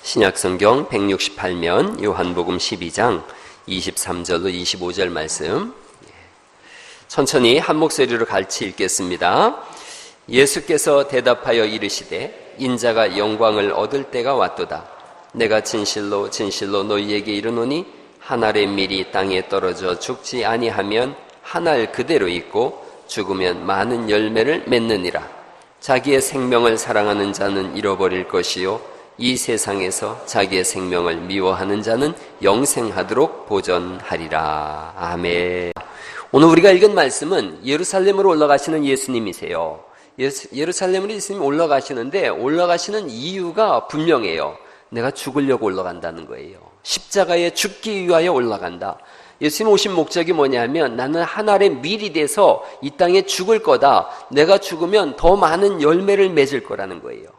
신약성경 168면 요한복음 12장 23절로 25절 말씀 천천히 한 목소리로 같이 읽겠습니다. 예수께서 대답하여 이르시되 인자가 영광을 얻을 때가 왔도다. 내가 진실로 진실로 너희에게 이르노니 한 알의 밀이 땅에 떨어져 죽지 아니하면 한 알 그대로 있고 죽으면 많은 열매를 맺느니라. 자기의 생명을 사랑하는 자는 잃어버릴 것이요 이 세상에서 자기의 생명을 미워하는 자는 영생하도록 보전하리라. 아멘. 오늘 우리가 읽은 말씀은 예루살렘으로 올라가시는 예수님이세요. 예루살렘으로 예수님이 올라가시는데 올라가시는 이유가 분명해요. 내가 죽으려고 올라간다는 거예요. 십자가에 죽기 위하여 올라간다. 예수님 오신 목적이 뭐냐면 나는 한 알의 밀이 돼서 이 땅에 죽을 거다. 내가 죽으면 더 많은 열매를 맺을 거라는 거예요.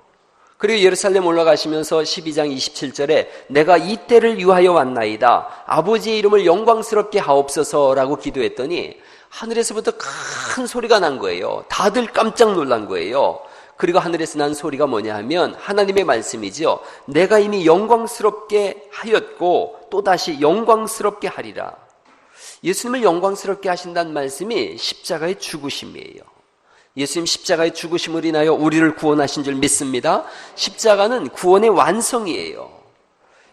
그리고 예루살렘 올라가시면서 12장 27절에 내가 이 때를 위하여 왔나이다. 아버지의 이름을 영광스럽게 하옵소서라고 기도했더니 하늘에서부터 큰 소리가 난 거예요. 다들 깜짝 놀란 거예요. 그리고 하늘에서 난 소리가 뭐냐 하면 하나님의 말씀이죠. 내가 이미 영광스럽게 하였고 또다시 영광스럽게 하리라. 예수님을 영광스럽게 하신다는 말씀이 십자가의 죽으심이에요. 예수님 십자가의 죽으심을 인하여 우리를 구원하신 줄 믿습니다. 십자가는 구원의 완성이에요.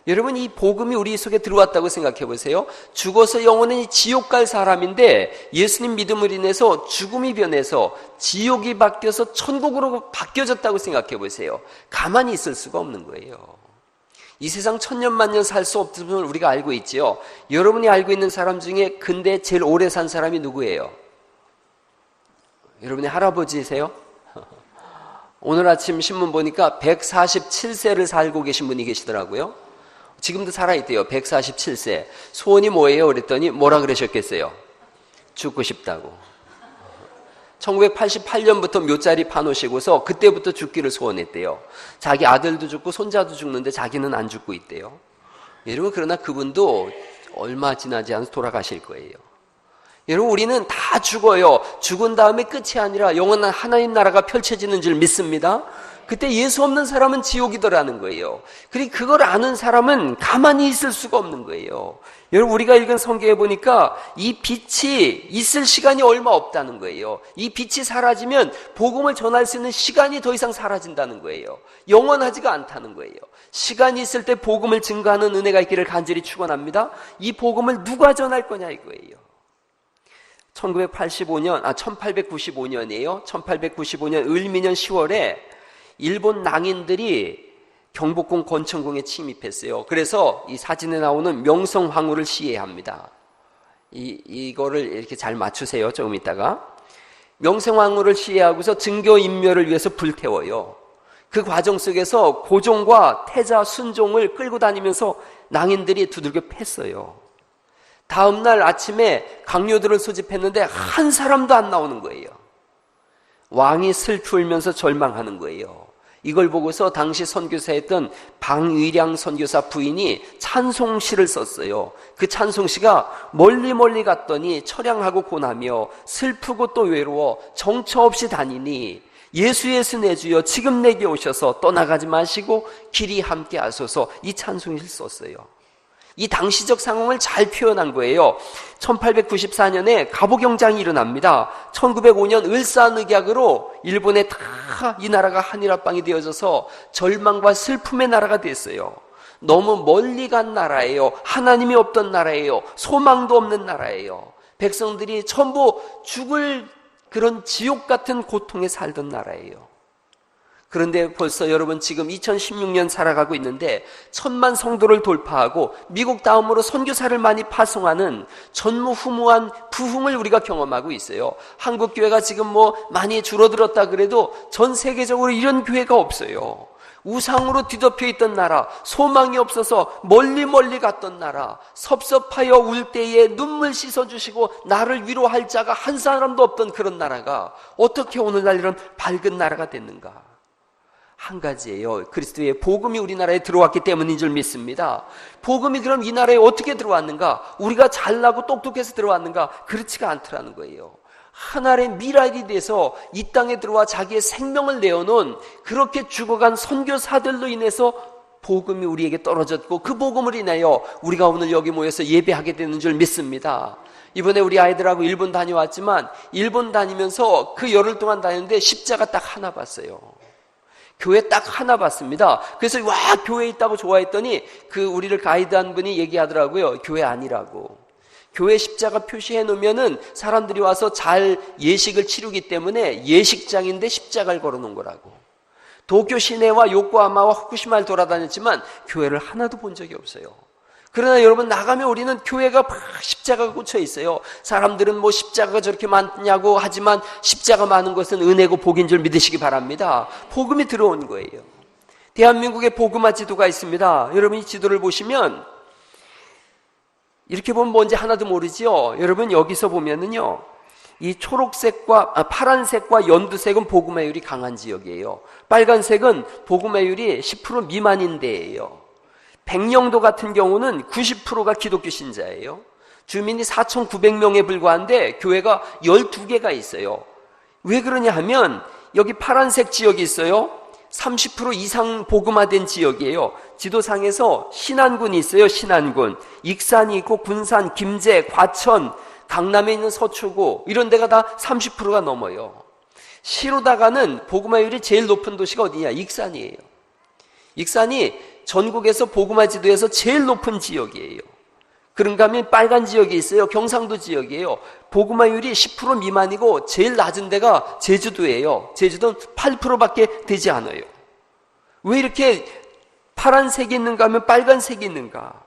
여러분, 이 복음이 우리 속에 들어왔다고 생각해 보세요. 죽어서 영원히 지옥 갈 사람인데 예수님 믿음을 인해서 죽음이 변해서 지옥이 바뀌어서 천국으로 바뀌어졌다고 생각해 보세요. 가만히 있을 수가 없는 거예요. 이 세상 천년만년 살 수 없음을 우리가 알고 있지요. 여러분이 알고 있는 사람 중에 근대 제일 오래 산 사람이 누구예요? 여러분의 할아버지세요? 오늘 아침 신문 보니까 147세를 살고 계신 분이 계시더라고요. 지금도 살아있대요. 147세. 소원이 뭐예요? 그랬더니 뭐라 그러셨겠어요? 죽고 싶다고. 1988년부터 묘자리 파놓으시고서 그때부터 죽기를 소원했대요. 자기 아들도 죽고 손자도 죽는데 자기는 안 죽고 있대요. 여러분, 그러나 그분도 얼마 지나지 않아서 돌아가실 거예요. 여러분, 우리는 다 죽어요. 죽은 다음에 끝이 아니라 영원한 하나님 나라가 펼쳐지는 줄 믿습니다. 그때 예수 없는 사람은 지옥이더라는 거예요. 그리고 그걸 아는 사람은 가만히 있을 수가 없는 거예요. 여러분, 우리가 읽은 성경에 보니까 이 빛이 있을 시간이 얼마 없다는 거예요. 이 빛이 사라지면 복음을 전할 수 있는 시간이 더 이상 사라진다는 거예요. 영원하지가 않다는 거예요. 시간이 있을 때 복음을 증거하는 은혜가 있기를 간절히 축원합니다. 이 복음을 누가 전할 거냐 이거예요. 1895년이에요. 1895년 을미년 10월에 일본 낭인들이 경복궁 권천궁에 침입했어요. 그래서 이 사진에 나오는 명성황후를 시해합니다. 이거를 이렇게 잘 맞추세요. 조금 있다가. 명성황후를 시해하고서 증거인멸을 위해서 불태워요. 그 과정 속에서 고종과 태자, 순종을 끌고 다니면서 낭인들이 두들겨 팼어요. 다음날 아침에 강요들을 소집했는데 한 사람도 안 나오는 거예요. 왕이 슬피 울면서 절망하는 거예요. 이걸 보고서 당시 선교사였던 방위량 선교사 부인이 찬송시를 썼어요. 그 찬송시가 멀리 갔더니 처량하고 고나며 슬프고 또 외로워 정처 없이 다니니 예수 내 주여 지금 내게 오셔서 떠나가지 마시고 길이 함께 하소서. 이 찬송시를 썼어요. 이 당시적 상황을 잘 표현한 거예요. 1894년에 갑오경장이 일어납니다. 1905년 을사늑약으로 일본에 다 이 나라가 한일합방이 되어져서 절망과 슬픔의 나라가 됐어요. 너무 멀리 간 나라예요. 하나님이 없던 나라예요. 소망도 없는 나라예요. 백성들이 전부 죽을 그런 지옥 같은 고통에 살던 나라예요. 그런데 벌써 여러분 지금 2016년 살아가고 있는데 1000만 성도를 돌파하고 미국 다음으로 선교사를 많이 파송하는 전무후무한 부흥을 우리가 경험하고 있어요. 한국 교회가 지금 많이 줄어들었다 그래도 전 세계적으로 이런 교회가 없어요. 우상으로 뒤덮여 있던 나라, 소망이 없어서 멀리 갔던 나라, 섭섭하여 울 때에 눈물 씻어주시고 나를 위로할 자가 한 사람도 없던 그런 나라가 어떻게 오늘날 이런 밝은 나라가 됐는가? 한 가지예요. 그리스도의 복음이 우리나라에 들어왔기 때문인 줄 믿습니다. 복음이 그럼 이 나라에 어떻게 들어왔는가? 우리가 잘나고 똑똑해서 들어왔는가? 그렇지가 않더라는 거예요. 하나의 미랄이 돼서 이 땅에 들어와 자기의 생명을 내어놓은 그렇게 죽어간 선교사들로 인해서 복음이 우리에게 떨어졌고 그 복음을 인하여 우리가 오늘 여기 모여서 예배하게 되는 줄 믿습니다. 이번에 우리 아이들하고 일본 다녀왔지만 일본 다니면서 그 열흘 동안 다녔는데 십자가 딱 하나 봤어요. 교회 딱 하나 봤습니다. 그래서 와 교회에 있다고 좋아했더니 그 우리를 가이드한 분이 얘기하더라고요. 교회 아니라고. 교회 십자가 표시해 놓으면은 사람들이 와서 잘 예식을 치르기 때문에 예식장인데 십자가를 걸어 놓은 거라고. 도쿄 시내와 요코하마와 후쿠시마를 돌아다녔지만 교회를 하나도 본 적이 없어요. 그러나 여러분 나가면 우리는 교회가 막 십자가가 꽂혀 있어요. 사람들은 뭐 십자가가 저렇게 많냐고 하지만 십자가 많은 것은 은혜고 복인 줄 믿으시기 바랍니다. 복음이 들어온 거예요. 대한민국에 복음화 지도가 있습니다. 여러분 이 지도를 보시면 이렇게 보면 뭔지 하나도 모르지요. 여러분 여기서 보면은요, 이 초록색과 파란색과 연두색은 복음화율이 강한 지역이에요. 빨간색은 복음화율이 10% 미만인 데예요. 백령도 같은 경우는 90%가 기독교 신자예요. 주민이 4,900명에 불과한데 교회가 12개가 있어요. 왜 그러냐 하면 여기 파란색 지역이 있어요. 30% 이상 복음화된 지역이에요. 지도상에서 신안군이 있어요. 신안군. 익산이 있고 군산, 김제, 과천, 강남에 있는 서초구 이런 데가 다 30%가 넘어요. 시로다가는 복음화율이 제일 높은 도시가 어디냐? 익산이에요. 익산이 전국에서 복음화 지도에서 제일 높은 지역이에요. 그런가 하면 빨간 지역이 있어요. 경상도 지역이에요. 복음화율이 10% 미만이고 제일 낮은 데가 제주도예요. 제주도는 8%밖에 되지 않아요. 왜 이렇게 파란색이 있는가 하면 빨간색이 있는가?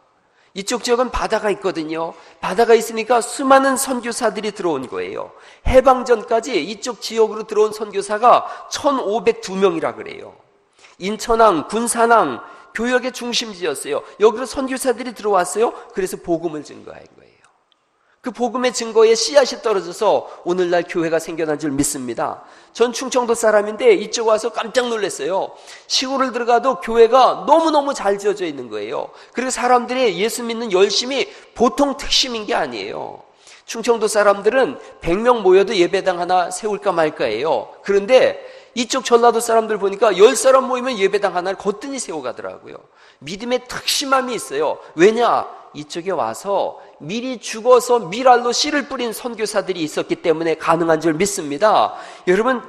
이쪽 지역은 바다가 있거든요. 바다가 있으니까 수많은 선교사들이 들어온 거예요. 해방 전까지 이쪽 지역으로 들어온 선교사가 1,502명이라 그래요. 인천항, 군산항, 교역의 중심지였어요. 여기로 선교사들이 들어왔어요. 그래서 복음을 증거한 거예요. 그 복음의 증거에 씨앗이 떨어져서 오늘날 교회가 생겨난 줄 믿습니다. 전 충청도 사람인데 이쪽 와서 깜짝 놀랐어요. 시골을 들어가도 교회가 너무너무 잘 지어져 있는 거예요. 그리고 사람들이 예수 믿는 열심이 보통 특심인 게 아니에요. 충청도 사람들은 100명 모여도 예배당 하나 세울까 말까예요. 그런데 이쪽 전라도 사람들 보니까 10사람 모이면 예배당 하나를 거뜬히 세워가더라고요. 믿음의 특심함이 있어요. 왜냐? 이쪽에 와서 미리 죽어서 밀알로 씨를 뿌린 선교사들이 있었기 때문에 가능한 줄 믿습니다. 여러분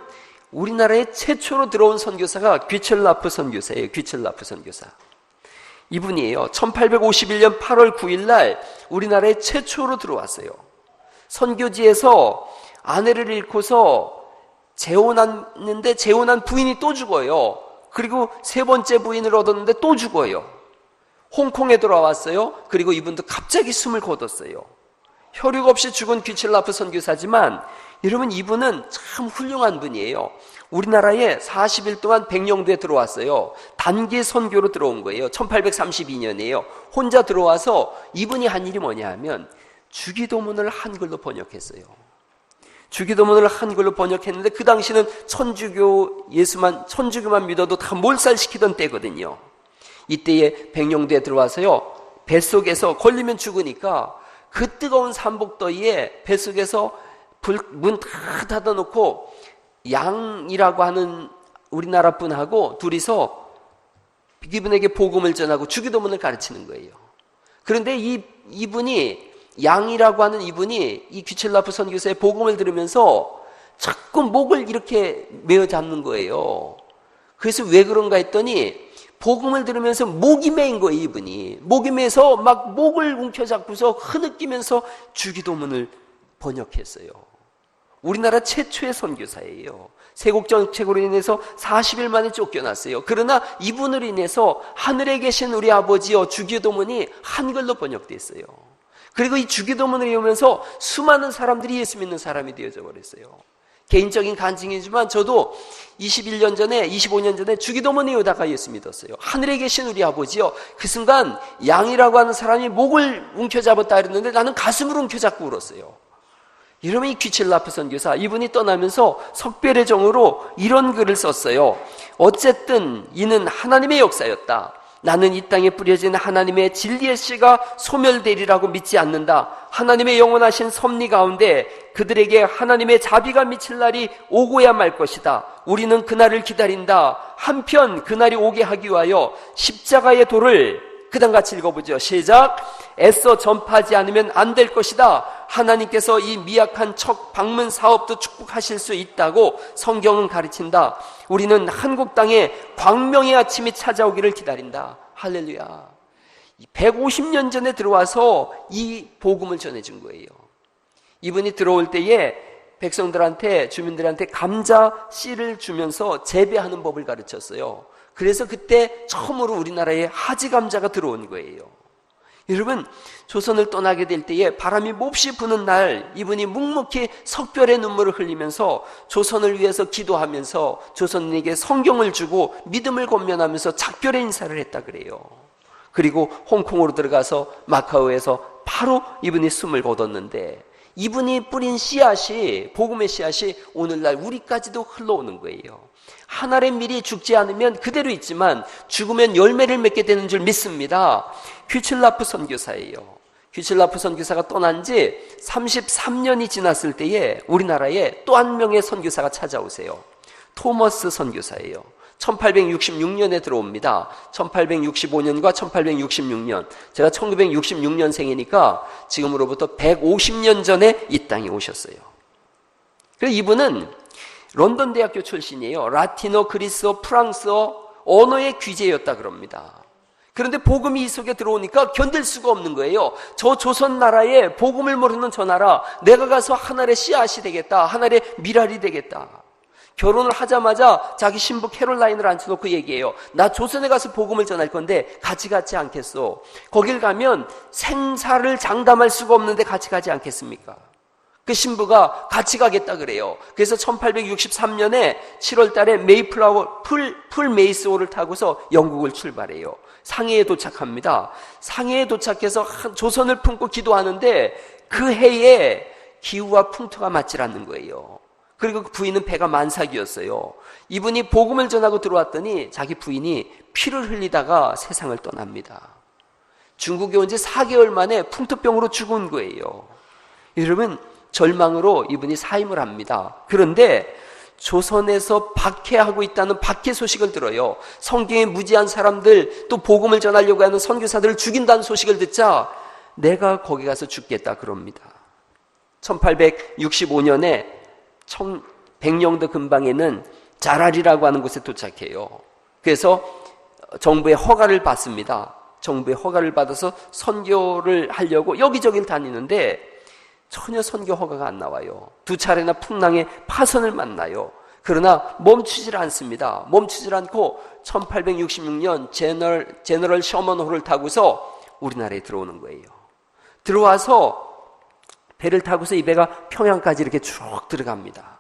우리나라에 최초로 들어온 선교사가 귀첼라프 선교사예요. 귀첼라프 선교사. 이분이에요. 1851년 8월 9일 날 우리나라에 최초로 들어왔어요. 선교지에서 아내를 잃고서 재혼했는데 재혼한 부인이 또 죽어요. 그리고 세 번째 부인을 얻었는데 또 죽어요. 홍콩에 돌아왔어요. 그리고 이분도 갑자기 숨을 거뒀어요. 혈육 없이 죽은 귀첼라프 선교사지만 여러분 이분은 참 훌륭한 분이에요. 우리나라에 40일 동안 백령도에 들어왔어요. 단기 선교로 들어온 거예요. 1832년이에요. 혼자 들어와서 이분이 한 일이 뭐냐 하면 주기도문을 한글로 번역했어요. 주기도문을 한글로 번역했는데 그 당시는 천주교만 믿어도 다 몰살시키던 때거든요. 이때에 백령도에 들어와서요, 뱃속에서 걸리면 죽으니까 그 뜨거운 삼복더위에 뱃속에서 문 다 닫아놓고 양이라고 하는 우리나라 분하고 둘이서 이분에게 복음을 전하고 주기도문을 가르치는 거예요. 그런데 이분이 양이라고 하는 이분이 이 귀첼라프 선교사의 복음을 들으면서 자꾸 목을 이렇게 메어 잡는 거예요. 그래서 왜 그런가 했더니 복음을 들으면서 목이 메인 거예요. 이분이 목이 메서 막 목을 움켜잡고서 흐느끼면서 주기도문을 번역했어요. 우리나라 최초의 선교사예요. 세국정책으로 인해서 40일 만에 쫓겨났어요. 그러나 이분으로 인해서 하늘에 계신 우리 아버지여 주기도문이 한글로 번역됐어요. 그리고 이 주기도문을 외우면서 수많은 사람들이 예수 믿는 사람이 되어져 버렸어요. 개인적인 간증이지만 저도 21년 전에 25년 전에 주기도문 외우다가 예수 믿었어요. 하늘에 계신 우리 아버지요. 그 순간 양이라고 하는 사람이 목을 움켜잡았다 그랬는데 나는 가슴을 움켜잡고 울었어요. 이러면 이 귀첼라프 선교사 이분이 떠나면서 석별의 정으로 이런 글을 썼어요. 어쨌든 이는 하나님의 역사였다. 나는 이 땅에 뿌려진 하나님의 진리의 씨가 소멸되리라고 믿지 않는다. 하나님의 영원하신 섭리 가운데 그들에게 하나님의 자비가 미칠 날이 오고야 말 것이다. 우리는 그날을 기다린다. 한편 그날이 오게 하기 위하여 십자가의 도를 그다음같이 읽어보죠. 시작. 애써 전파하지 않으면 안 될 것이다. 하나님께서 이 미약한 척 방문 사업도 축복하실 수 있다고 성경은 가르친다. 우리는 한국 땅에 광명의 아침이 찾아오기를 기다린다. 할렐루야. 150년 전에 들어와서 이 복음을 전해준 거예요. 이분이 들어올 때에 백성들한테, 주민들한테 감자 씨를 주면서 재배하는 법을 가르쳤어요. 그래서 그때 처음으로 우리나라에 하지 감자가 들어온 거예요. 여러분, 조선을 떠나게 될 때에 바람이 몹시 부는 날 이분이 묵묵히 석별의 눈물을 흘리면서 조선을 위해서 기도하면서 조선인에게 성경을 주고 믿음을 권면하면서 작별의 인사를 했다 그래요. 그리고 홍콩으로 들어가서 마카오에서 바로 이분이 숨을 거뒀는데 이분이 뿌린 씨앗이, 복음의 씨앗이 오늘날 우리까지도 흘러오는 거예요. 한 알의 밀이 죽지 않으면 그대로 있지만 죽으면 열매를 맺게 되는 줄 믿습니다. 휘슬라프 선교사예요. 휘슬라프 선교사가 떠난 지 33년이 지났을 때에 우리나라에 또 한 명의 선교사가 찾아오세요. 토머스 선교사예요. 1866년에 들어옵니다. 1865년과 1866년. 제가 1966년생이니까 지금으로부터 150년 전에 이 땅에 오셨어요. 그래서 이분은 런던 대학교 출신이에요. 라틴어, 그리스어, 프랑스어 언어의 귀재였다 그럽니다. 그런데 복음이 이 속에 들어오니까 견딜 수가 없는 거예요. 저 조선 나라에 복음을 모르는 저 나라, 내가 가서 하나의 씨앗이 되겠다. 하나의 미랄이 되겠다. 결혼을 하자마자 자기 신부 캐롤라인을 앉혀놓고 얘기해요. 나 조선에 가서 복음을 전할 건데 같이 가지 않겠소? 거길 가면 생사를 장담할 수가 없는데 같이 가지 않겠습니까? 그 신부가 같이 가겠다 그래요. 그래서 1863년에 7월 달에 메이플라워 풀 메이스호를 타고서 영국을 출발해요. 상해에 도착합니다. 상해에 도착해서 조선을 품고 기도하는데 그 해에 기후와 풍토가 맞질 않는 거예요. 그리고 그 부인은 배가 만삭이었어요. 이분이 복음을 전하고 들어왔더니 자기 부인이 피를 흘리다가 세상을 떠납니다. 중국에 온 지 4개월 만에 풍토병으로 죽은 거예요. 여러분, 절망으로 이분이 사임을 합니다. 그런데 조선에서 박해하고 있다는 박해 소식을 들어요. 성경에 무지한 사람들, 또 복음을 전하려고 하는 선교사들을 죽인다는 소식을 듣자 내가 거기 가서 죽겠다 그럽니다. 1865년에 백령도 근방에는 자랄이라고 하는 곳에 도착해요. 그래서 정부의 허가를 받습니다. 정부의 허가를 받아서 선교를 하려고 여기저기를 다니는데 전혀 선교 허가가 안 나와요. 2차례나 풍랑의 파선을 만나요. 그러나 멈추질 않습니다. 멈추질 않고 1866년 제너럴 셔먼호를 타고서 우리나라에 들어오는 거예요. 들어와서 배를 타고서 이 배가 평양까지 이렇게 쭉 들어갑니다.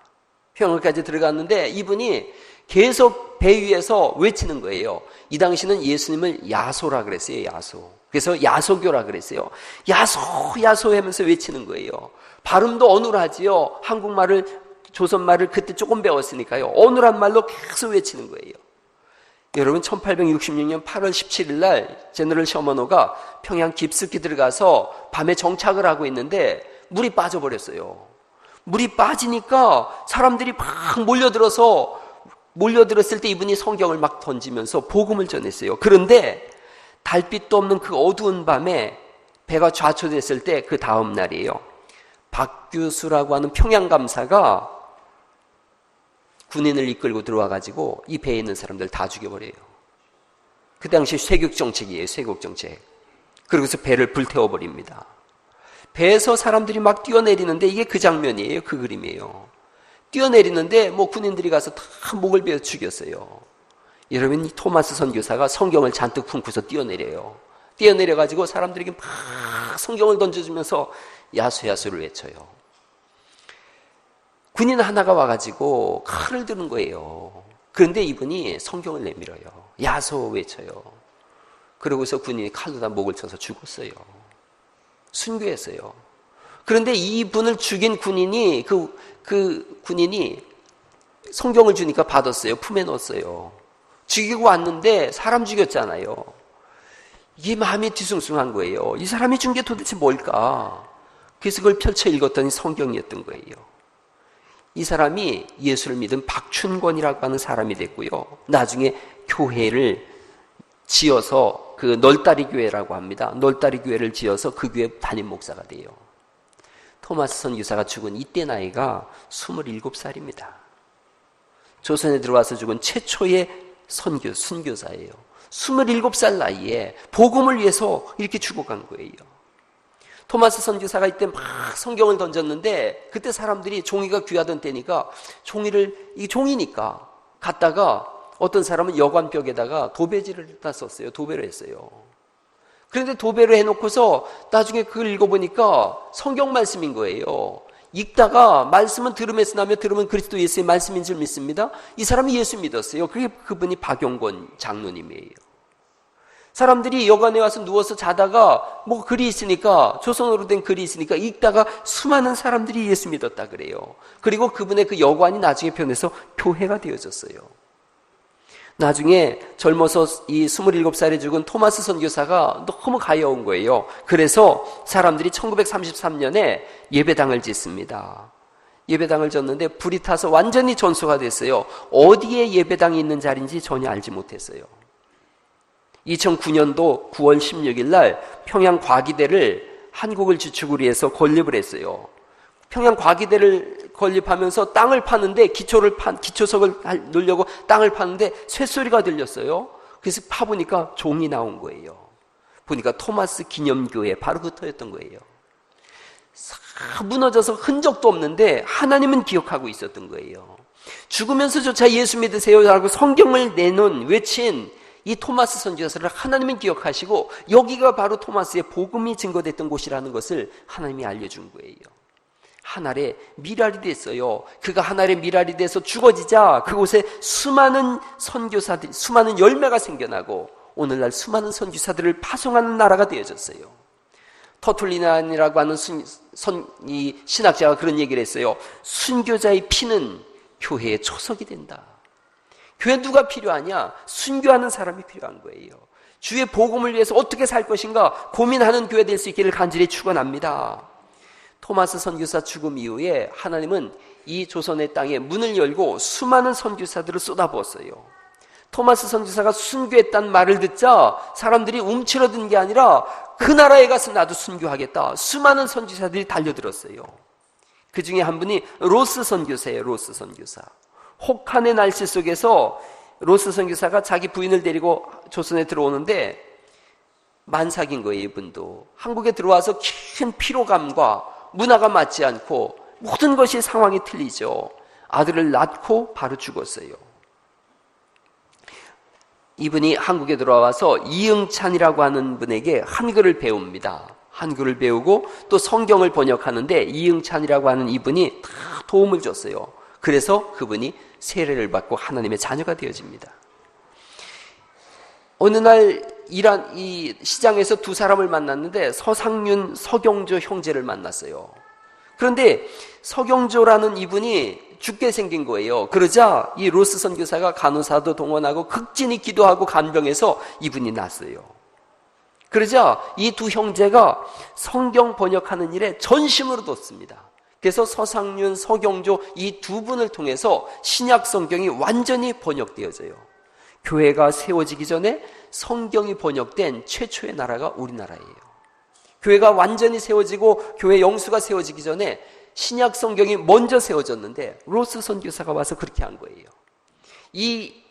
평양까지 들어갔는데 이분이 계속 배 위에서 외치는 거예요. 이 당시는 예수님을 야소라 그랬어요. 야소. 그래서 야소교라 그랬어요. 야소 야소 하면서 외치는 거예요. 발음도 어눌하지요. 한국말을 조선말을 그때 조금 배웠으니까요. 어눌한 말로 계속 외치는 거예요. 여러분 1866년 8월 17일 날 제너럴 셔먼호가 평양 깊숙이 들어가서 밤에 정착을 하고 있는데 물이 빠져버렸어요. 물이 빠지니까 사람들이 막 몰려들었을 때 이분이 성경을 막 던지면서 복음을 전했어요. 그런데 달빛도 없는 그 어두운 밤에 배가 좌초됐을 때 그 다음 날이에요. 박규수라고 하는 평양감사가 군인을 이끌고 들어와가지고 이 배에 있는 사람들 다 죽여버려요. 그 당시 쇄국정책이에요. 쇄국정책. 그러고서 배를 불태워버립니다. 배에서 사람들이 막 뛰어내리는데 이게 그 장면이에요. 그 그림이에요. 뛰어내리는데 군인들이 가서 다 목을 베어 죽였어요. 여러분, 이 토마스 선교사가 성경을 잔뜩 품고서 뛰어내려요. 뛰어내려가지고 사람들에게 막 성경을 던져주면서 야수야수를 외쳐요. 군인 하나가 와가지고 칼을 드는 거예요. 그런데 이분이 성경을 내밀어요. 야소 외쳐요. 그러고서 군인이 칼로 다 목을 쳐서 죽었어요. 순교했어요. 그런데 이분을 죽인 군인이 그 군인이 성경을 주니까 받았어요. 품에 넣었어요. 죽이고 왔는데 사람 죽였잖아요. 이게 마음이 뒤숭숭한 거예요. 이 사람이 준 게 도대체 뭘까? 그래서 그걸 펼쳐 읽었더니 성경이었던 거예요. 이 사람이 예수를 믿은 박춘권이라고 하는 사람이 됐고요. 나중에 교회를 지어서 그 널다리 교회라고 합니다. 널다리 교회를 지어서 그 교회 담임 목사가 돼요. 토마스 선교사가 죽은 이때 나이가 27살입니다. 조선에 들어와서 죽은 최초의 순교사예요. 27살 나이에 복음을 위해서 이렇게 죽어간 거예요. 토마스 선교사가 이때 막 성경을 던졌는데 그때 사람들이 종이가 귀하던 때니까 이게 종이니까 갖다가 어떤 사람은 여관벽에다가 도배지를 다 썼어요. 도배를 했어요. 그런데 도배를 해놓고서 나중에 그걸 읽어보니까 성경 말씀인 거예요. 읽다가 말씀은 들음에서 나며 들으면 그리스도 예수의 말씀인 줄 믿습니다. 이 사람이 예수 믿었어요. 그분이 박용권 장로님이에요. 사람들이 여관에 와서 누워서 자다가 뭐 글이 있으니까, 조선어로 된 글이 있으니까 읽다가 수많은 사람들이 예수 믿었다 그래요. 그리고 그분의 그 여관이 나중에 변해서 교회가 되어졌어요. 나중에 젊어서 이 27살에 죽은 토마스 선교사가 너무 가여운 거예요. 그래서 사람들이 1933년에 예배당을 짓습니다. 예배당을 졌는데 불이 타서 완전히 전소가 됐어요. 어디에 예배당이 있는 자리인지 전혀 알지 못했어요. 2009년도 9월 16일 날 평양 과기대를 한국을 주축으로 해서 건립을 했어요. 평양 과기대를 건립하면서 땅을 파는데 기초석을 놓으려고 땅을 파는데 쇳소리가 들렸어요. 그래서 파보니까 종이 나온 거예요. 보니까 토마스 기념교회, 바로 그 터였던 거예요. 싹 무너져서 흔적도 없는데 하나님은 기억하고 있었던 거예요. 죽으면서조차 예수 믿으세요 라고 성경을 외친 이 토마스 선교사를 하나님은 기억하시고 여기가 바로 토마스의 복음이 증거됐던 곳이라는 것을 하나님이 알려준 거예요. 하늘에 미랄이 됐어요. 그가 하늘에 미랄이 돼서 죽어지자 그곳에 수많은 선교사들, 수많은 열매가 생겨나고 오늘날 수많은 선교사들을 파송하는 나라가 되어졌어요. 터툴리난이라고 하는 이 신학자가 그런 얘기를 했어요. 순교자의 피는 교회의 초석이 된다. 교회 누가 필요하냐? 순교하는 사람이 필요한 거예요. 주의 복음을 위해서 어떻게 살 것인가 고민하는 교회 될 수 있기를 간절히 축원합니다. 토마스 선교사 죽음 이후에 하나님은 이 조선의 땅에 문을 열고 수많은 선교사들을 쏟아부었어요. 토마스 선교사가 순교했다는 말을 듣자 사람들이 움츠러든 게 아니라 그 나라에 가서 나도 순교하겠다. 수많은 선교사들이 달려들었어요. 그 중에 한 분이 로스 선교사예요. 로스 선교사. 혹한의 날씨 속에서 로스 선교사가 자기 부인을 데리고 조선에 들어오는데 만삭인 거예요. 이분도 한국에 들어와서 큰 피로감과 문화가 맞지 않고 모든 것이 상황이 틀리죠. 아들을 낳고 바로 죽었어요. 이분이 한국에 들어와서 이응찬이라고 하는 분에게 한글을 배웁니다. 한글을 배우고 또 성경을 번역하는데 이응찬이라고 하는 이분이 다 도움을 줬어요. 그래서 그분이 세례를 받고 하나님의 자녀가 되어집니다. 어느 날 이 시장에서 두 사람을 만났는데 서상윤, 서경조 형제를 만났어요. 그런데 서경조라는 이분이 죽게 생긴 거예요. 그러자 이 로스 선교사가 간호사도 동원하고 극진히 기도하고 간병해서 이분이 났어요. 그러자 이 두 형제가 성경 번역하는 일에 전심으로 뒀습니다. 그래서 서상윤, 서경조 이 두 분을 통해서 신약 성경이 완전히 번역되어져요. 교회가 세워지기 전에 성경이 번역된 최초의 나라가 우리나라예요. 교회가 완전히 세워지고 교회 영수가 세워지기 전에 신약 성경이 먼저 세워졌는데 로스 선교사가 와서 그렇게 한 거예요.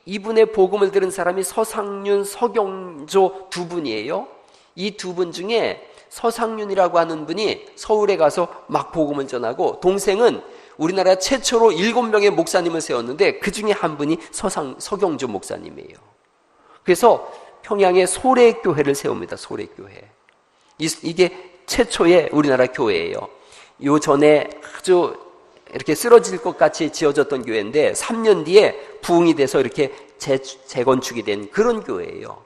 이분의 복음을 들은 사람이 서상윤, 서경조 두 분이에요. 이 두 분 중에 서상윤이라고 하는 분이 서울에 가서 막 복음을 전하고 동생은 우리나라 최초로 7명의 목사님을 세웠는데 그 중에 한 분이 서경조 목사님이에요. 그래서 평양에 소래교회를 세웁니다. 소래교회. 이게 최초의 우리나라 교회예요. 요 전에 아주 이렇게 쓰러질 것 같이 지어졌던 교회인데 3년 뒤에 부흥이 돼서 이렇게 재건축이 된 그런 교회예요.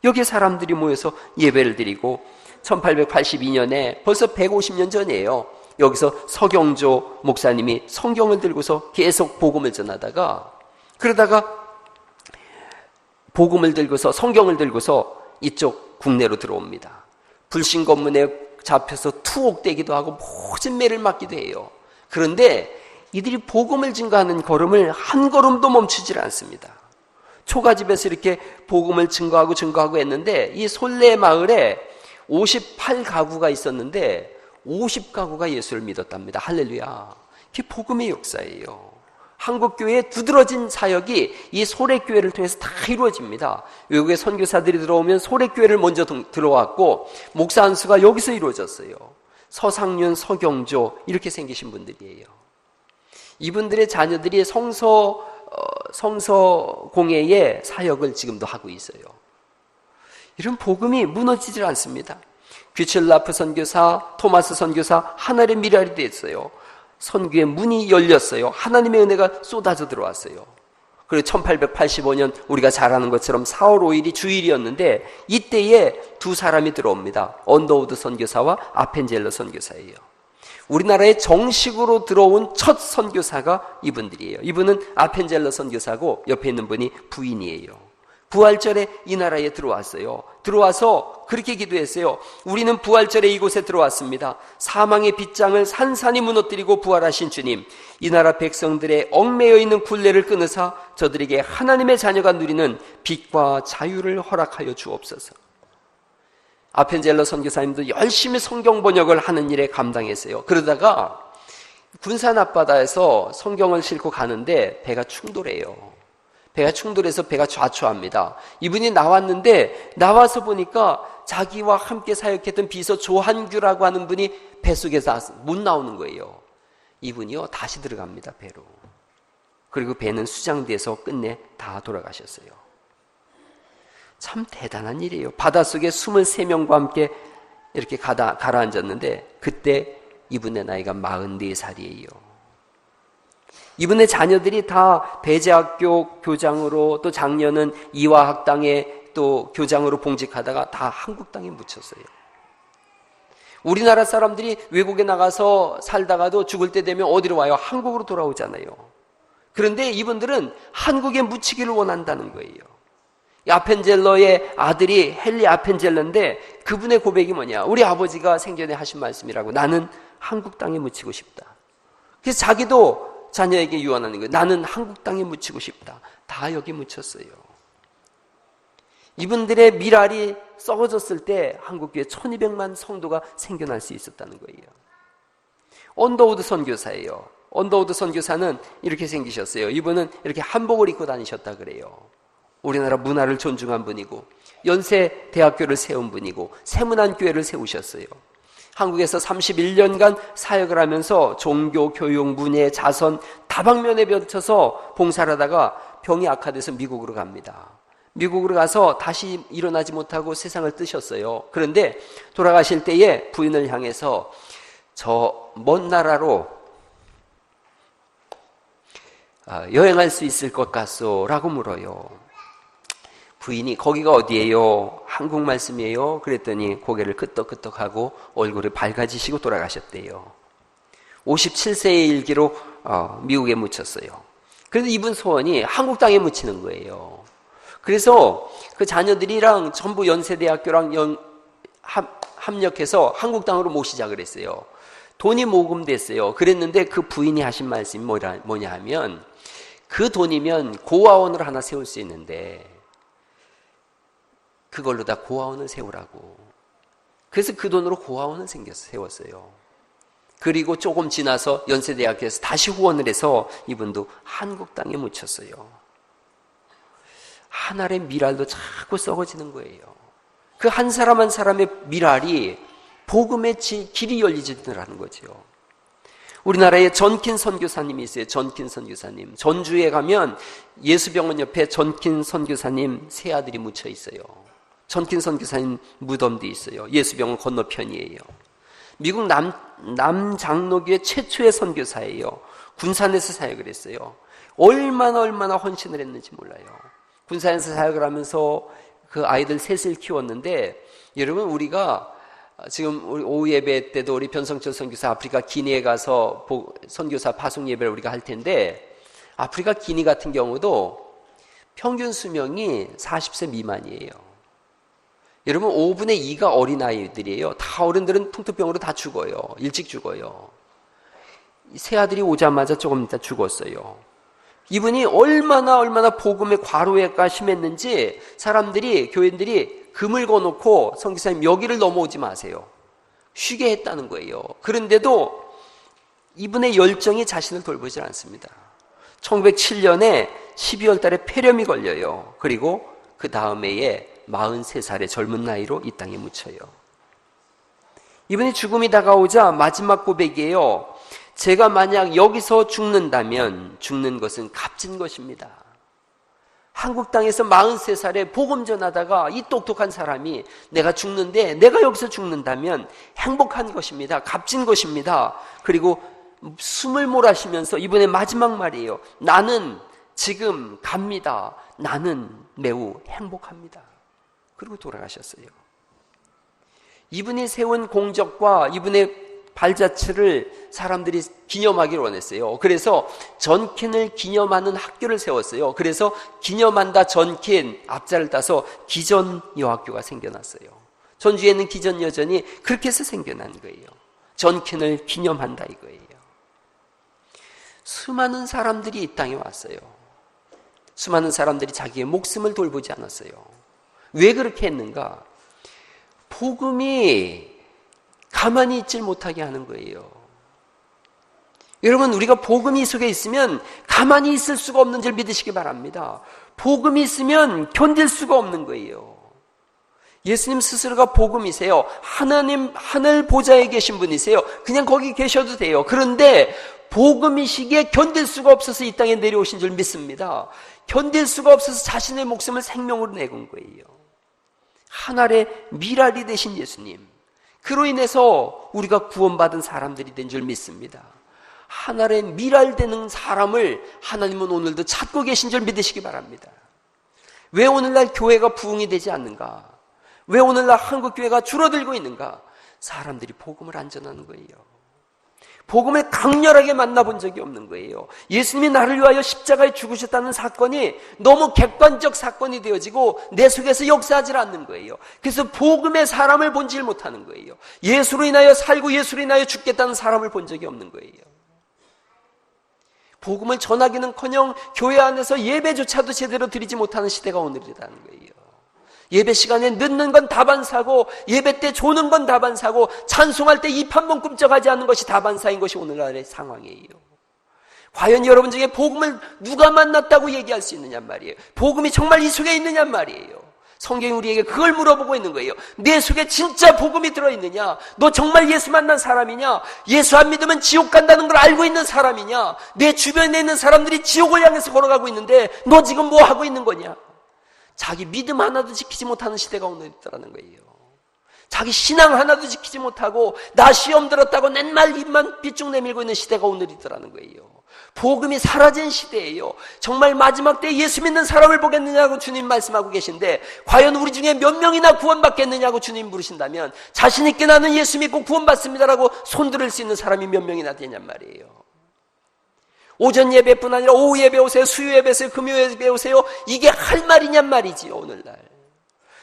여기 사람들이 모여서 예배를 드리고 1882년에 벌써 150년 전이에요. 여기서 서경조 목사님이 성경을 들고서 계속 복음을 전하다가 그러다가 복음을 들고서 성경을 들고서 이쪽 국내로 들어옵니다. 불신 검문에 잡혀서 투옥되기도 하고 모진 매를 맞기도 해요. 그런데 이들이 복음을 증거하는 걸음을 한 걸음도 멈추질 않습니다. 초가집에서 이렇게 복음을 증거하고 했는데 이 솔레 마을에 58가구가 있었는데 50가구가 예수를 믿었답니다. 할렐루야. 그게 복음의 역사예요. 한국교회의 두드러진 사역이 이 소래교회를 통해서 다 이루어집니다. 외국의 선교사들이 들어오면 소래교회를 먼저 들어왔고 목사 안수가 여기서 이루어졌어요. 서상윤, 서경조 이렇게 생기신 분들이에요. 이분들의 자녀들이 성서 공예의 사역을 지금도 하고 있어요. 이런 복음이 무너지질 않습니다. 귀첼라프 선교사, 토마스 선교사 하늘의 미랄이 됐어요. 선교의 문이 열렸어요. 하나님의 은혜가 쏟아져 들어왔어요. 그리고 1885년 우리가 잘 아는 것처럼 4월 5일이 주일이었는데 이때에 두 사람이 들어옵니다. 언더우드 선교사와 아펜젤러 선교사예요. 우리나라에 정식으로 들어온 첫 선교사가 이분들이에요. 이분은 아펜젤러 선교사고 옆에 있는 분이 부인이에요. 부활절에 이 나라에 들어왔어요. 들어와서 그렇게 기도했어요. 우리는 부활절에 이곳에 들어왔습니다. 사망의 빗장을 산산이 무너뜨리고 부활하신 주님, 이 나라 백성들의 얽매여 있는 굴레를 끊으사 저들에게 하나님의 자녀가 누리는 빛과 자유를 허락하여 주옵소서. 아펜젤러 선교사님도 열심히 성경 번역을 하는 일에 감당했어요. 그러다가 군산 앞바다에서 성경을 싣고 가는데 배가 충돌해요. 배가 충돌해서 배가 좌초합니다. 이분이 나왔는데 나와서 보니까 자기와 함께 사역했던 비서 조한규라고 하는 분이 뱃속에서 못 나오는 거예요. 이분이요 다시 들어갑니다. 배로. 그리고 배는 수장돼서 끝내 다 돌아가셨어요. 참 대단한 일이에요. 바닷속에 23명과 함께 이렇게 가라앉았는데 그때 이분의 나이가 44살이에요. 이분의 자녀들이 다 배재학교 교장으로 또 작년은 이화학당에 또 교장으로 봉직하다가 다 한국당에 묻혔어요. 우리나라 사람들이 외국에 나가서 살다가도 죽을 때 되면 어디로 와요? 한국으로 돌아오잖아요. 그런데 이분들은 한국에 묻히기를 원한다는 거예요. 아펜젤러의 아들이 헨리 아펜젤러인데 그분의 고백이 뭐냐? 우리 아버지가 생전에 하신 말씀이라고. 나는 한국 땅에 묻히고 싶다. 그래서 자기도 자녀에게 유언하는 거예요. 나는 한국 땅에 묻히고 싶다. 다 여기 묻혔어요. 이분들의 미랄이 썩어졌을 때 한국교회 1200만 성도가 생겨날 수 있었다는 거예요. 언더우드 선교사예요. 언더우드 선교사는 이렇게 생기셨어요. 이분은 이렇게 한복을 입고 다니셨다 그래요. 우리나라 문화를 존중한 분이고 연세 대학교를 세운 분이고 세문안 교회를 세우셨어요. 한국에서 31년간 사역을 하면서 종교, 교육, 문예, 자선 다방면에 펼쳐서 봉사를 하다가 병이 악화돼서 미국으로 갑니다. 미국으로 가서 다시 일어나지 못하고 세상을 뜨셨어요. 그런데 돌아가실 때에 부인을 향해서 저 먼 나라로 여행할 수 있을 것 같소? 라고 물어요. 부인이 거기가 어디예요? 한국 말씀이에요? 그랬더니 고개를 끄덕끄덕하고 얼굴을 밝아지시고 돌아가셨대요. 57세의 일기로 미국에 묻혔어요. 그래서 이분 소원이 한국 땅에 묻히는 거예요. 그래서 그 자녀들이랑 전부 연세대학교랑 합력해서 한국 땅으로 모시자 그랬어요. 돈이 모금됐어요. 그랬는데 그 부인이 하신 말씀이 뭐냐 하면 그 돈이면 고아원을 하나 세울 수 있는데 그걸로 다 고아원을 세우라고. 그래서 그 돈으로 고아원을 세웠어요. 그리고 조금 지나서 연세대학교에서 다시 후원을 해서 이분도 한국 땅에 묻혔어요. 한 알의 미랄도 자꾸 썩어지는 거예요. 그 한 사람 한 사람의 미랄이 복음의 길이 열리지더라는 거죠. 우리나라에 전킨 선교사님이 있어요. 전킨 선교사님. 전주에 가면 예수병원 옆에 전킨 선교사님 세 아들이 묻혀 있어요. 전킨 선교사님 무덤도 있어요. 예수병원 건너편이에요. 미국 남장로교회 최초의 선교사예요. 군산에서 사역을 했어요. 얼마나 헌신을 했는지 몰라요. 군산에서 사역을 하면서 그 아이들 셋을 키웠는데 여러분 우리가 지금 우리 오후 예배 때도 우리 변성철 선교사 아프리카 기니에 가서 선교사 파송 예배를 우리가 할 텐데 아프리카 기니 같은 경우도 평균 수명이 40세 미만이에요. 여러분 5분의 2가 어린아이들이에요. 다 어른들은 풍토병으로 다 죽어요. 일찍 죽어요. 새 아들이 오자마자 조금 있다 죽었어요. 이분이 얼마나 복음의 과로가 심했는지 사람들이, 교인들이 금을 거놓고 선교사님 여기를 넘어오지 마세요, 쉬게 했다는 거예요. 그런데도 이분의 열정이 자신을 돌보지 않습니다. 1907년에 12월 달에 폐렴이 걸려요. 그리고 그 다음 해에 43살의 젊은 나이로 이 땅에 묻혀요. 이분이 죽음이 다가오자 마지막 고백이에요. 제가 만약 여기서 죽는다면 죽는 것은 값진 것입니다. 한국 땅에서 43살에 복음 전하다가 이 똑똑한 사람이 내가 죽는데 내가 여기서 죽는다면 행복한 것입니다. 값진 것입니다. 그리고 숨을 몰아쉬면서 이번에 마지막 말이에요. 나는 지금 갑니다. 나는 매우 행복합니다. 그리고 돌아가셨어요. 이분이 세운 공적과 이분의 발자취를 사람들이 기념하기를 원했어요. 그래서 전킨을 기념하는 학교를 세웠어요. 그래서 기념한다 전킨 앞자를 따서 기전여학교가 생겨났어요. 전주에 있는 기전여전이 그렇게 해서 생겨난 거예요. 전킨을 기념한다 이거예요. 수많은 사람들이 이 땅에 왔어요. 수많은 사람들이 자기의 목숨을 돌보지 않았어요. 왜 그렇게 했는가? 복음이 가만히 있질 못하게 하는 거예요. 여러분, 우리가 복음이 속에 있으면 가만히 있을 수가 없는 줄 믿으시기 바랍니다. 복음이 있으면 견딜 수가 없는 거예요. 예수님 스스로가 복음이세요. 하나님 하늘 보좌에 계신 분이세요. 그냥 거기 계셔도 돼요. 그런데 복음이시기에 견딜 수가 없어서 이 땅에 내려오신 줄 믿습니다. 견딜 수가 없어서 자신의 목숨을 생명으로 내건 거예요. 하늘의 미랄이 되신 예수님, 그로 인해서 우리가 구원받은 사람들이 된 줄 믿습니다. 하늘의 미랄되는 사람을 하나님은 오늘도 찾고 계신 줄 믿으시기 바랍니다. 왜 오늘날 교회가 부흥이 되지 않는가? 왜 오늘날 한국교회가 줄어들고 있는가? 사람들이 복음을 안 전하는 거예요. 복음을 강렬하게 만나본 적이 없는 거예요. 예수님이 나를 위하여 십자가에 죽으셨다는 사건이 너무 객관적 사건이 되어지고 내 속에서 역사하지 않는 거예요. 그래서 복음의 사람을 본질 못하는 거예요. 예수로 인하여 살고 예수로 인하여 죽겠다는 사람을 본 적이 없는 거예요. 복음을 전하기는커녕 교회 안에서 예배조차도 제대로 드리지 못하는 시대가 오늘이라는 거예요. 예배 시간에 늦는 건 다반사고 예배 때 조는 건 다반사고 찬송할 때 입 한 번 꿈쩍하지 않는 것이 다반사인 것이 오늘날의 상황이에요. 과연 여러분 중에 복음을 누가 만났다고 얘기할 수 있느냐 말이에요. 복음이 정말 이 속에 있느냐 말이에요. 성경이 우리에게 그걸 물어보고 있는 거예요. 내 속에 진짜 복음이 들어있느냐? 너 정말 예수 만난 사람이냐? 예수 안 믿으면 지옥 간다는 걸 알고 있는 사람이냐? 내 주변에 있는 사람들이 지옥을 향해서 걸어가고 있는데 너 지금 뭐 하고 있는 거냐? 자기 믿음 하나도 지키지 못하는 시대가 오늘 있다는 거예요. 자기 신앙 하나도 지키지 못하고 나 시험 들었다고 맨날 입만 삐쭉 내밀고 있는 시대가 오늘 있더라는 거예요. 복음이 사라진 시대예요. 정말 마지막 때 예수 믿는 사람을 보겠느냐고 주님 말씀하고 계신데 과연 우리 중에 몇 명이나 구원받겠느냐고 주님 물으신다면 자신 있게 나는 예수 믿고 구원받습니다라고 손들을 수 있는 사람이 몇 명이나 되냔 말이에요. 오전 예배뿐 아니라 오후 예배 오세요, 수요 예배 오세요, 금요 예배 오세요. 이게 할 말이냔 말이지요. 오늘날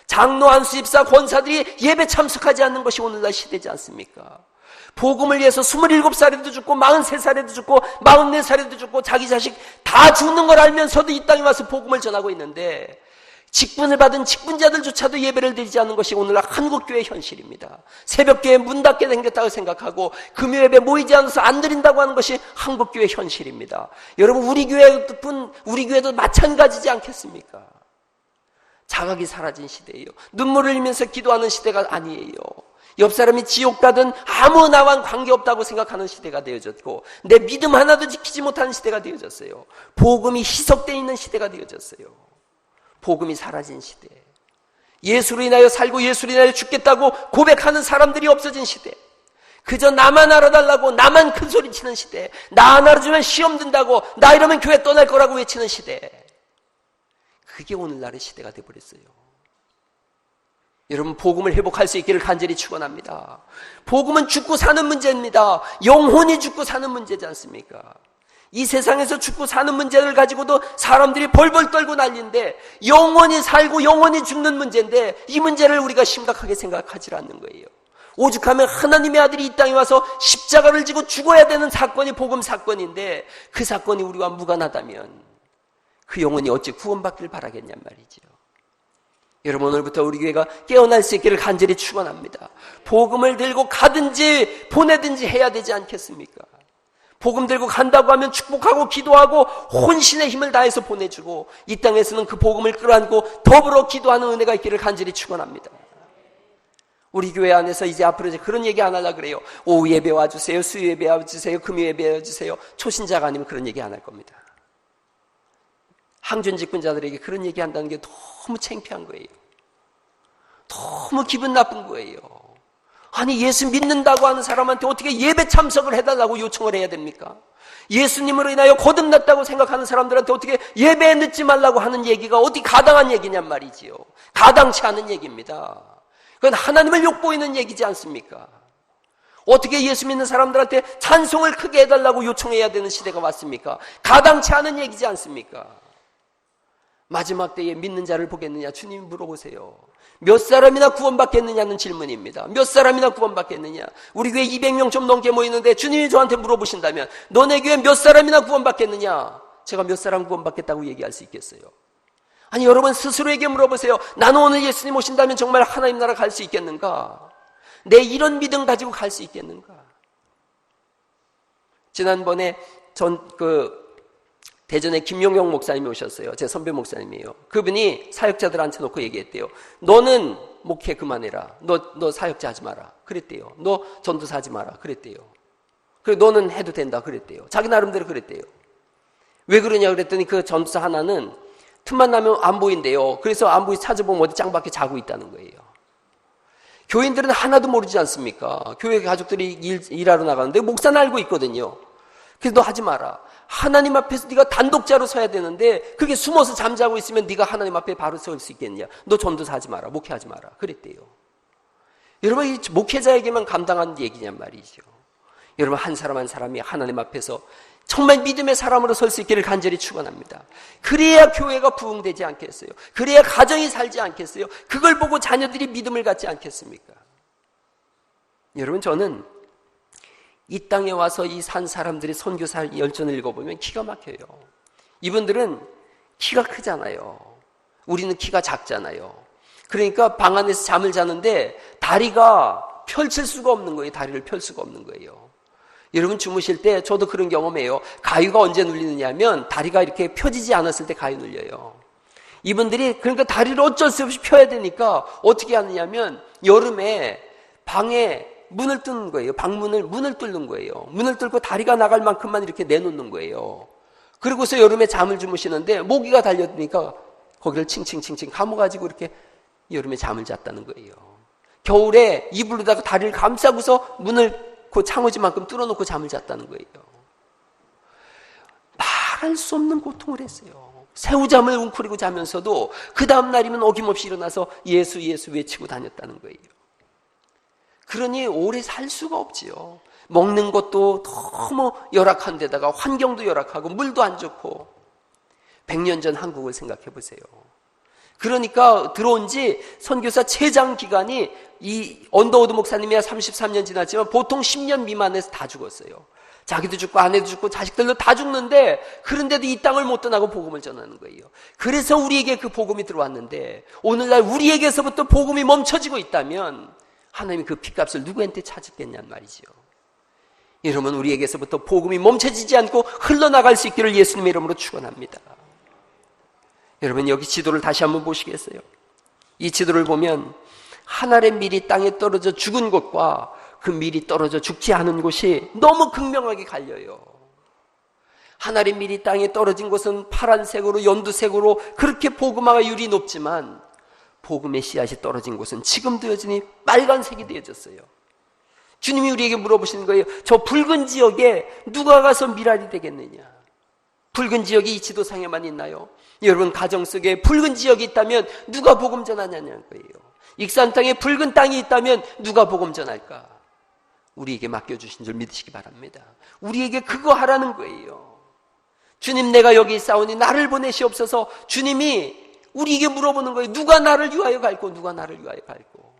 장로, 안수, 집사, 권사들이 예배 참석하지 않는 것이 오늘날 시대지 않습니까? 복음을 위해서 27살에도 죽고 43살에도 죽고 44살에도 죽고 자기 자식 다 죽는 걸 알면서도 이 땅에 와서 복음을 전하고 있는데 직분을 받은 직분자들조차도 예배를 드리지 않는 것이 오늘날 한국교회의 현실입니다. 새벽교회 문 닫게 생겼다고 생각하고 금요예배 모이지 않아서 안 드린다고 하는 것이 한국교회의 현실입니다. 여러분 우리 교회도 마찬가지지 않겠습니까? 자각이 사라진 시대예요. 눈물을 흘리면서 기도하는 시대가 아니에요. 옆 사람이 지옥 가든 아무 나와 관계없다고 생각하는 시대가 되어졌고 내 믿음 하나도 지키지 못하는 시대가 되어졌어요. 복음이 희석되어 있는 시대가 되어졌어요. 복음이 사라진 시대. 예수로 인하여 살고 예수로 인하여 죽겠다고 고백하는 사람들이 없어진 시대. 그저 나만 알아달라고 나만 큰소리 치는 시대. 나 안 알아주면 시험 든다고 나 이러면 교회 떠날 거라고 외치는 시대. 그게 오늘날의 시대가 되어버렸어요. 여러분 복음을 회복할 수 있기를 간절히 축원합니다. 복음은 죽고 사는 문제입니다. 영혼이 죽고 사는 문제지 않습니까? 이 세상에서 죽고 사는 문제를 가지고도 사람들이 벌벌 떨고 난리인데, 영원히 살고 영원히 죽는 문제인데 이 문제를 우리가 심각하게 생각하지 않는 거예요. 오죽하면 하나님의 아들이 이 땅에 와서 십자가를 지고 죽어야 되는 사건이 복음 사건인데, 그 사건이 우리와 무관하다면 그 영혼이 어찌 구원받기를 바라겠냔 말이죠. 여러분, 오늘부터 우리 교회가 깨어날 수 있기를 간절히 축원합니다. 복음을 들고 가든지 보내든지 해야 되지 않겠습니까? 복음 들고 간다고 하면 축복하고 기도하고 혼신의 힘을 다해서 보내주고, 이 땅에서는 그 복음을 끌어안고 더불어 기도하는 은혜가 있기를 간절히 축원합니다. 우리 교회 안에서 이제 앞으로 그런 얘기 안 하려고 그래요. 오후 예배 와주세요, 수요 예배 와주세요, 금요 예배 와주세요. 초신자가 아니면 그런 얘기 안 할 겁니다. 항존 직분자들에게 그런 얘기 한다는 게 너무 창피한 거예요. 너무 기분 나쁜 거예요. 아니, 예수 믿는다고 하는 사람한테 어떻게 예배 참석을 해달라고 요청을 해야 됩니까? 예수님으로 인하여 거듭났다고 생각하는 사람들한테 어떻게 예배에 늦지 말라고 하는 얘기가 어디 가당한 얘기냔 말이지요. 가당치 않은 얘기입니다. 그건 하나님을 욕보이는 얘기지 않습니까? 어떻게 예수 믿는 사람들한테 찬송을 크게 해달라고 요청해야 되는 시대가 왔습니까? 가당치 않은 얘기지 않습니까? 마지막 때에 믿는 자를 보겠느냐? 주님 물어보세요. 몇 사람이나 구원받겠느냐는 질문입니다. 몇 사람이나 구원받겠느냐? 우리 교회 200명 좀 넘게 모이는데 주님이 저한테 물어보신다면 너네 교회 몇 사람이나 구원받겠느냐? 제가 몇 사람 구원받겠다고 얘기할 수 있겠어요? 아니, 여러분 스스로에게 물어보세요. 나는 오늘 예수님 오신다면 정말 하나님 나라 갈 수 있겠는가? 내 이런 믿음 가지고 갈 수 있겠는가? 지난번에 대전에 김용영 목사님이 오셨어요. 제 선배 목사님이에요. 그분이 사역자들한테 놓고 얘기했대요. 너는 목회 그만해라. 너 사역자 하지 마라. 그랬대요. 너 전도사 하지 마라. 그랬대요. 그리고 너는 해도 된다. 그랬대요. 자기 나름대로 그랬대요. 왜 그러냐 그랬더니 그 전도사 하나는 틈만 나면 안 보인대요. 그래서 안 보이 찾아보면 어디 짱밖에 자고 있다는 거예요. 교인들은 하나도 모르지 않습니까? 교회 가족들이 일하러 나가는데 목사는 알고 있거든요. 그래서 너 하지 마라. 하나님 앞에서 네가 단독자로 서야 되는데 그게 숨어서 잠자고 있으면 네가 하나님 앞에 바로 설 수 있겠냐? 너 전도사 하지 마라. 목회하지 마라. 그랬대요. 여러분, 이 목회자에게만 감당한 얘기냔 말이죠. 여러분, 한 사람 한 사람이 하나님 앞에서 정말 믿음의 사람으로 설 수 있기를 간절히 축원합니다. 그래야 교회가 부흥되지 않겠어요? 그래야 가정이 살지 않겠어요? 그걸 보고 자녀들이 믿음을 갖지 않겠습니까? 여러분, 저는 이 땅에 와서 이 산 사람들이 선교사 열전을 읽어보면 기가 막혀요. 이분들은 키가 크잖아요. 우리는 키가 작잖아요. 그러니까 방 안에서 잠을 자는데 다리가 펼칠 수가 없는 거예요. 다리를 펼 수가 없는 거예요. 여러분, 주무실 때 저도 그런 경험해요. 가위가 언제 눌리느냐 하면 다리가 이렇게 펴지지 않았을 때 가위 눌려요. 이분들이 그러니까 다리를 어쩔 수 없이 펴야 되니까 어떻게 하느냐면 여름에 방에 문을 뚫는 거예요. 문을 뚫는 거예요. 문을 뚫고 다리가 나갈 만큼만 이렇게 내놓는 거예요. 그리고서 여름에 잠을 주무시는데 모기가 달려드니까 거기를 칭칭칭칭 감아가지고 이렇게 여름에 잠을 잤다는 거예요. 겨울에 이불로다가 다리를 감싸고서 문을 그 창호지만큼 뚫어놓고 잠을 잤다는 거예요. 말할 수 없는 고통을 했어요. 새우잠을 웅크리고 자면서도 그 다음 날이면 어김없이 일어나서 예수 예수 외치고 다녔다는 거예요. 그러니 오래 살 수가 없지요. 먹는 것도 너무 열악한 데다가 환경도 열악하고 물도 안 좋고. 100년 전 한국을 생각해 보세요. 그러니까 들어온 지 선교사 최장 기간이 이 언더우드 목사님이야 33년 지났지만 보통 10년 미만에서 다 죽었어요. 자기도 죽고 아내도 죽고 자식들도 다 죽는데 그런데도 이 땅을 못 떠나고 복음을 전하는 거예요. 그래서 우리에게 그 복음이 들어왔는데 오늘날 우리에게서부터 복음이 멈춰지고 있다면 하나님이 그 핏값을 누구한테 찾았겠냐는 말이죠. 여러분, 우리에게서부터 복음이 멈춰지지 않고 흘러나갈 수 있기를 예수님의 이름으로 축원합니다. 여러분, 여기 지도를 다시 한번 보시겠어요? 이 지도를 보면 하늘의 밀이 땅에 떨어져 죽은 곳과 그 밀이 떨어져 죽지 않은 곳이 너무 극명하게 갈려요. 하늘의 밀이 땅에 떨어진 곳은 파란색으로 연두색으로 그렇게 복음화가 율이 높지만 복음의 씨앗이 떨어진 곳은 지금도 여전히 빨간색이 되어졌어요. 주님이 우리에게 물어보시는 거예요. 저 붉은 지역에 누가 가서 밀알이 되겠느냐? 붉은 지역이 이 지도상에만 있나요? 여러분, 가정 속에 붉은 지역이 있다면 누가 복음 전하냐는 거예요. 익산 땅에 붉은 땅이 있다면 누가 복음 전할까? 우리에게 맡겨주신 줄 믿으시기 바랍니다. 우리에게 그거 하라는 거예요. 주님 내가 여기 있사오니 나를 보내시옵소서. 주님이 우리에게 물어보는 거예요. 누가 나를 위하여 갈고 누가 나를 위하여 갈고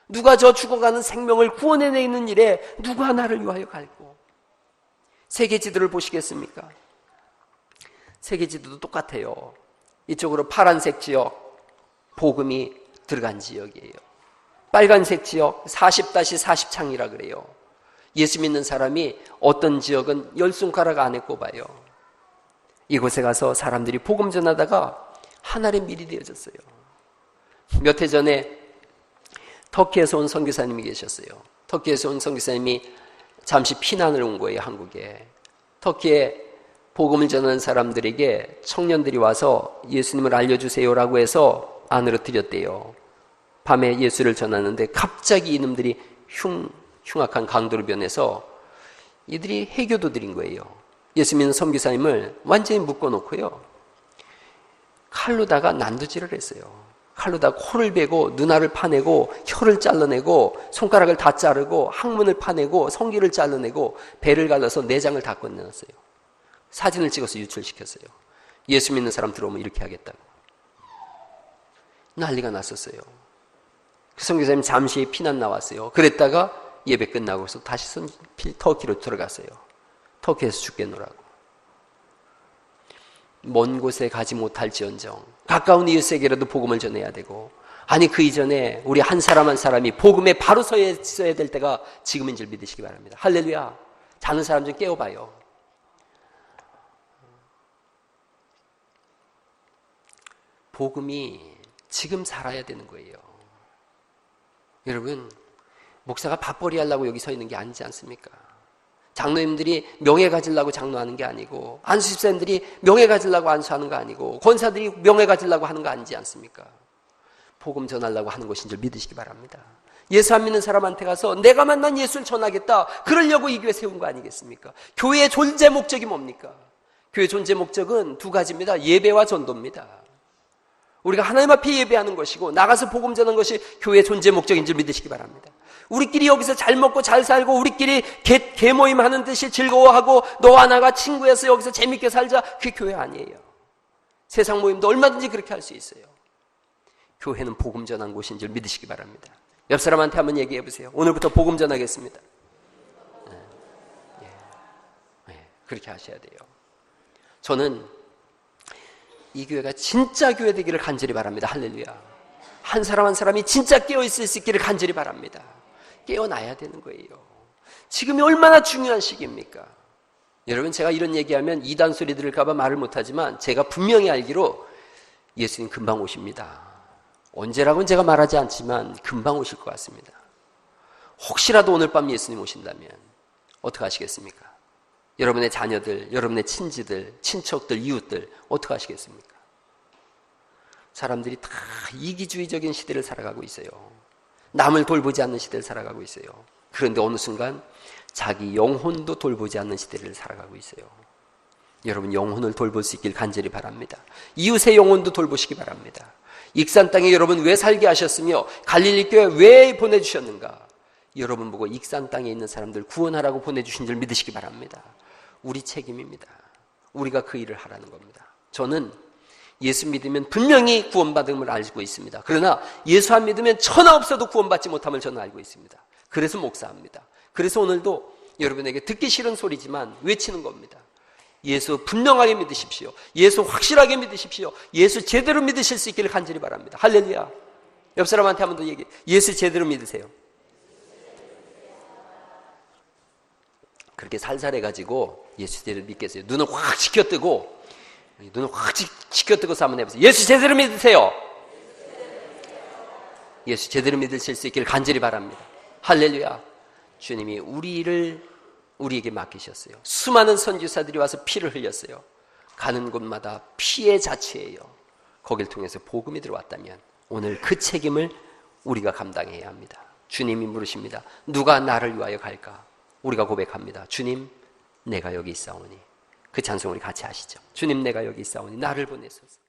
누가 저 죽어가는 생명을 구원해내는 일에 누가 나를 위하여 갈고. 세계 지도를 보시겠습니까? 세계 지도도 똑같아요. 이쪽으로 파란색 지역 복음이 들어간 지역이에요. 빨간색 지역 40-40창이라 그래요. 예수 믿는 사람이 어떤 지역은 10손가락 안에 꼽아요. 이곳에 가서 사람들이 복음 전하다가 하나의 밀이 되어졌어요. 몇 해 전에 터키에서 온 선교사님이 계셨어요. 터키에서 온 선교사님이 잠시 피난을 온 거예요, 한국에. 터키에 복음을 전하는 사람들에게 청년들이 와서 예수님을 알려주세요라고 해서 안으로 들였대요. 밤에 예수를 전하는데 갑자기 이놈들이 흉악한 강도로 변해서 이들이 해교도들인 거예요. 예수 믿는 선교사님을 완전히 묶어놓고요. 칼로다가 난도질을 했어요. 칼로다가 코를 베고 눈알을 파내고 혀를 잘라내고 손가락을 다 자르고 항문을 파내고 성기를 잘라내고 배를 갈라서 내장을 다 꺼내놨어요. 사진을 찍어서 유출시켰어요. 예수 믿는 사람 들어오면 이렇게 하겠다고. 난리가 났었어요. 그 선교사님 잠시 피난 나왔어요. 그랬다가 예배 끝나고서 다시 터키로 들어갔어요. 터키에서 죽겠노라고. 먼 곳에 가지 못할지언정 가까운 이웃에게라도 복음을 전해야 되고, 아니 그 이전에 우리 한 사람 한 사람이 복음에 바로 서야 될 때가 지금인 줄 믿으시기 바랍니다. 할렐루야. 자는 사람 좀 깨워봐요. 복음이 지금 살아야 되는 거예요. 여러분, 목사가 밥벌이 하려고 여기 서 있는 게 아니지 않습니까? 장로님들이 명예 가지려고 장로하는 게 아니고, 안수집사님들이 명예 가지려고 안수하는 거 아니고, 권사들이 명예 가지려고 하는 거 아니지 않습니까? 복음 전하려고 하는 것인 줄 믿으시기 바랍니다. 예수 안 믿는 사람한테 가서 내가 만난 예수를 전하겠다, 그러려고 이 교회 세운 거 아니겠습니까? 교회의 존재 목적이 뭡니까? 교회의 존재 목적은 두 가지입니다. 예배와 전도입니다. 우리가 하나님 앞에 예배하는 것이고 나가서 복음 전하는 것이 교회의 존재 목적인 줄 믿으시기 바랍니다. 우리끼리 여기서 잘 먹고 잘 살고 우리끼리 개모임 하는 듯이 즐거워하고 너와 나가 친구여서 여기서 재밌게 살자, 그게 교회 아니에요. 세상 모임도 얼마든지 그렇게 할 수 있어요. 교회는 복음 전한 곳인 줄 믿으시기 바랍니다. 옆 사람한테 한번 얘기해 보세요. 오늘부터 복음 전하겠습니다. 그렇게 하셔야 돼요. 저는 이 교회가 진짜 교회 되기를 간절히 바랍니다. 할렐루야. 한 사람 한 사람이 진짜 깨어있을 수 있기를 간절히 바랍니다. 깨어나야 되는 거예요. 지금이 얼마나 중요한 시기입니까? 여러분, 제가 이런 얘기하면 이단 소리 들을까 봐 말을 못하지만 제가 분명히 알기로 예수님 금방 오십니다. 언제라고는 제가 말하지 않지만 금방 오실 것 같습니다. 혹시라도 오늘 밤 예수님 오신다면 어떻게 하시겠습니까? 여러분의 자녀들, 여러분의 친지들, 친척들, 이웃들 어떻게 하시겠습니까? 사람들이 다 이기주의적인 시대를 살아가고 있어요. 남을 돌보지 않는 시대를 살아가고 있어요. 그런데 어느 순간 자기 영혼도 돌보지 않는 시대를 살아가고 있어요. 여러분, 영혼을 돌볼 수 있길 간절히 바랍니다. 이웃의 영혼도 돌보시기 바랍니다. 익산 땅에 여러분 왜 살게 하셨으며 갈릴리 교회 왜 보내주셨는가? 여러분 보고 익산 땅에 있는 사람들 구원하라고 보내주신 줄 믿으시기 바랍니다. 우리 책임입니다. 우리가 그 일을 하라는 겁니다. 저는 예수 믿으면 분명히 구원받음을 알고 있습니다. 그러나 예수 안 믿으면 천하 없어도 구원받지 못함을 저는 알고 있습니다. 그래서 목사합니다. 그래서 오늘도 여러분에게 듣기 싫은 소리지만 외치는 겁니다. 예수 분명하게 믿으십시오. 예수 확실하게 믿으십시오. 예수 제대로 믿으실 수 있기를 간절히 바랍니다. 할렐루야. 옆 사람한테 한 번 더 얘기해. 예수 제대로 믿으세요. 그렇게 살살해가지고 예수 제대로 믿겠어요. 눈을 확 치켜뜨고, 눈을 확 치켜뜨고서 한번 해보세요. 예수 제대로 믿으세요. 예수 제대로 믿으실 수 있기를 간절히 바랍니다. 할렐루야. 주님이 우리에게 맡기셨어요. 수많은 선지자들이 와서 피를 흘렸어요. 가는 곳마다 피의 자취예요. 거길 통해서 복음이 들어왔다면 오늘 그 책임을 우리가 감당해야 합니다. 주님이 물으십니다. 누가 나를 위하여 갈까? 우리가 고백합니다. 주님, 내가 여기 있사오니. 그 찬송 우리 같이 하시죠. 주님, 내가 여기 있사오니 나를 보내소서.